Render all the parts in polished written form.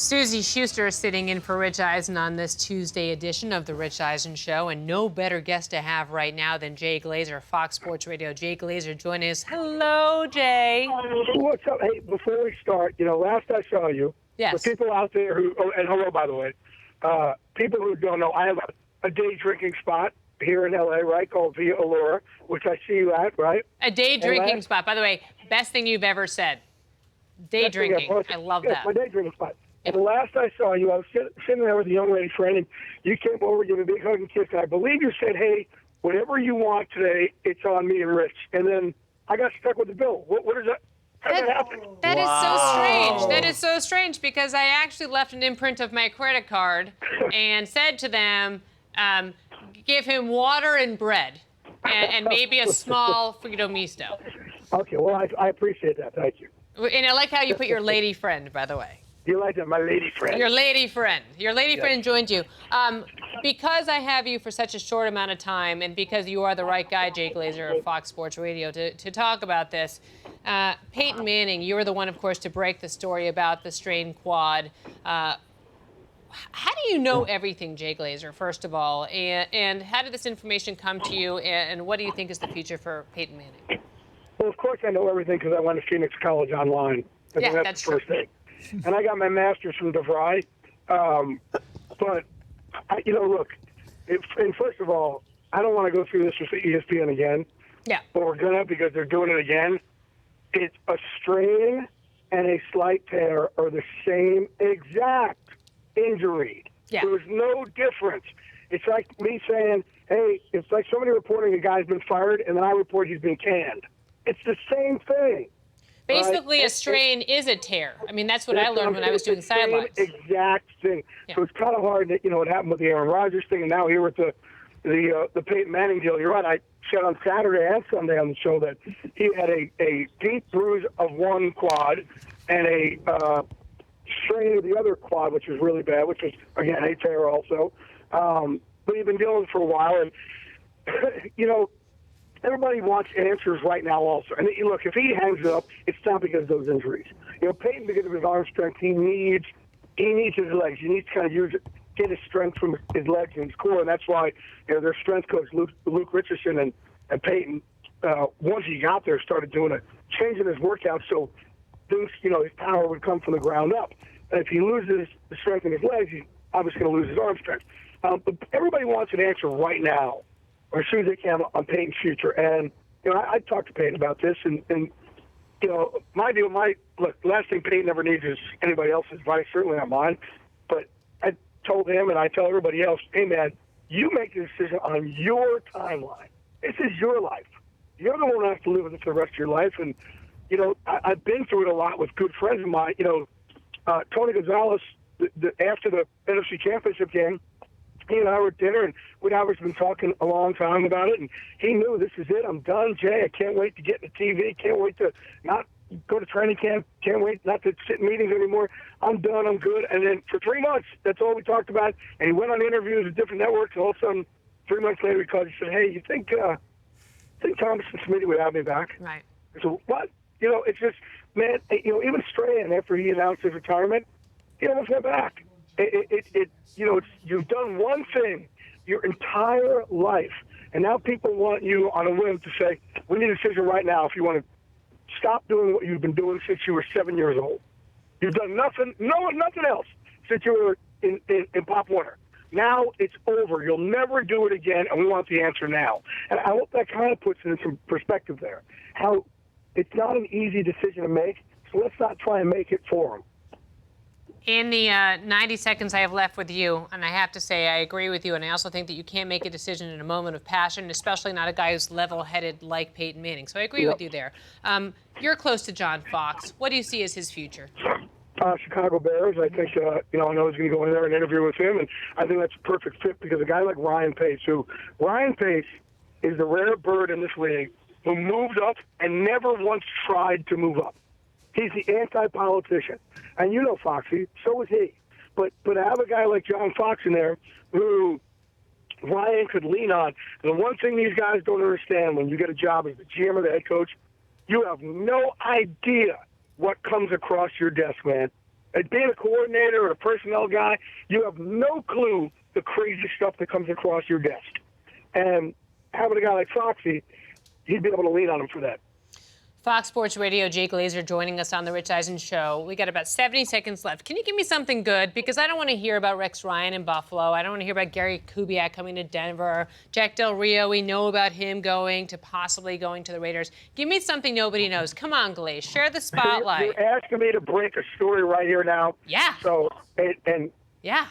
Susie Schuster is sitting in for Rich Eisen on this Tuesday edition of The Rich Eisen Show, and no better guest to have right now than Jay Glazer, Fox Sports Radio. Jay Glazer joining us. Hello, Jay. What's up? Hey, before we start, last I saw you, Yes. for people out there who, and hello, by the way, people who don't know, I have a day drinking spot here in L.A., right, called Via Allura, which I see you at, right? A day drinking spot. By the way, best thing you've ever said. Day drinking. I love that. My day drinking spot. And the last I saw you, I was sitting there with a young lady friend, and you came over, gave me a big hug and kiss, and I believe you said, hey, whatever you want today, it's on me and Rich. And then I got stuck with the bill. What is that? How did that happen? That is so strange. That is so strange because I actually left an imprint of my credit card and said to them, give him water and bread and maybe a small Frito Misto. Okay, well, I appreciate that. Thank you. And I like how you put your lady friend, by the way. You like that, my lady friend? Your lady friend. Your lady friend joined you. Because I have you for such a short amount of time and because you are the right guy, Jay Glazer of Fox Sports Radio, to talk about this, Peyton Manning, you were the one, of course, to break the story about the strained quad. How do you know everything, Jay Glazer, first of all? And how did this information come to you? And what do you think is the future for Peyton Manning? Well, of course I know everything because I went to Phoenix College online. That's the first thing. And I got my master's from DeVry. But, look, and first of all, I don't want to go through this with ESPN again. Yeah. But we're going to because they're doing it again. It's a strain and a slight tear are the same exact injury. Yeah. There's no difference. It's like me saying, hey, it's like somebody reporting a guy's been fired and then I report he's been canned. It's the same thing. Basically, right? A strain is a tear. I mean, that's what I learned when I was doing sidelines. Exact thing. Yeah. So it's kind of hard that, what happened with the Aaron Rodgers thing, and now here with the Peyton Manning deal. You're right. I said on Saturday and Sunday on the show that he had a deep bruise of one quad and a strain of the other quad, which was really bad, which was, again, a tear also. But he'd been dealing with it for a while, and, everybody wants answers right now also. And look, if he hangs it up, it's not because of those injuries. Peyton, because of his arm strength, he needs his legs. He needs to kind of get his strength from his legs and his core, and that's why their strength coach, Luke Richardson, and Peyton, once he got there, started changing his workout so things, his power would come from the ground up. And if he loses the strength in his legs, he's obviously going to lose his arm strength. But everybody wants an answer right now, or as soon as they can, on Peyton's future. And, I talked to Peyton about this, and my deal, look, the last thing Peyton ever needs is anybody else's advice, certainly not mine. But I told him, and I tell everybody else, hey, man, you make the decision on your timeline. This is your life. You're the one who has to live with it for the rest of your life. And, I've been through it a lot with good friends of mine. Tony Gonzalez, after the NFC Championship game, he and I were at dinner, and we'd obviously been talking a long time about it, and he knew this is it. I'm done, Jay. I can't wait to get in the TV. Can't wait to not go to training camp. Can't wait not to sit in meetings anymore. I'm done. I'm good. And then for 3 months, that's all we talked about. And he went on interviews with different networks, and all of a sudden, 3 months later, he called. He said, hey, you think Thomas and Smitty would have me back? Right. So what? It's just, man, even Strahan, after he announced his retirement, he almost went back. You've done one thing your entire life, and now people want you on a whim to say, we need a decision right now if you want to stop doing what you've been doing since you were 7 years old. You've done nothing else since you were in Pop Warner. Now it's over. You'll never do it again, and we want the answer now. And I hope that kind of puts it in some perspective there, how it's not an easy decision to make, so let's not try and make it for them. In the 90 seconds I have left with you, and I have to say I agree with you, and I also think that you can't make a decision in a moment of passion, especially not a guy who's level-headed like Peyton Manning. So I agree with you there. You're close to John Fox. What do you see as his future? Chicago Bears. I think, I know he's going to go in there and interview with him, and I think that's a perfect fit because a guy like Ryan Pace is the rare bird in this league who moved up and never once tried to move up. He's the anti-politician. And Foxy, so is he. But to have a guy like John Fox in there who Ryan could lean on, the one thing these guys don't understand when you get a job as the GM or the head coach, you have no idea what comes across your desk, man. being a coordinator or a personnel guy, you have no clue the crazy stuff that comes across your desk. And having a guy like Foxy, he'd be able to lean on him for that. Fox Sports Radio, Jay Glazer joining us on the Rich Eisen Show. We got about 70 seconds left. Can you give me something good? Because I don't want to hear about Rex Ryan in Buffalo. I don't want to hear about Gary Kubiak coming to Denver. Jack Del Rio, we know about him possibly going to the Raiders. Give me something nobody knows. Come on, Glaze. Share the spotlight. You're asking me to break a story right here now. Yeah. So, Yeah.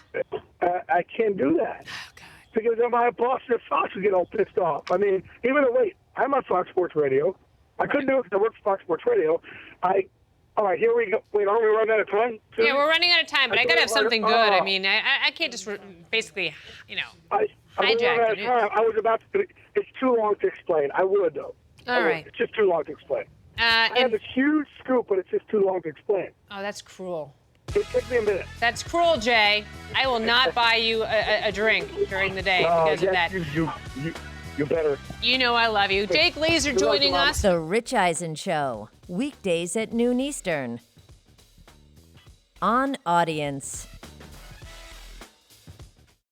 I can't do that. Oh, God. Because my boss at Fox would get all pissed off. I mean, even though, wait, I'm on Fox Sports Radio. I couldn't do it because I work for Fox Sports Radio. All right, here we go. Wait, aren't we running out of time? Yeah, we're running out of time, but I got to have something good. I mean, I can't just basically, hijack it. I was about to. It's too long to explain. I would, though. All right. It's just too long to explain. I have a huge scoop, but it's just too long to explain. Oh, that's cruel. It took me a minute. That's cruel, Jay. I will not buy you a drink during the day because of that. You better. You know I love you. Jay Glazer joining us. The Rich Eisen Show, weekdays at noon Eastern. On Audience.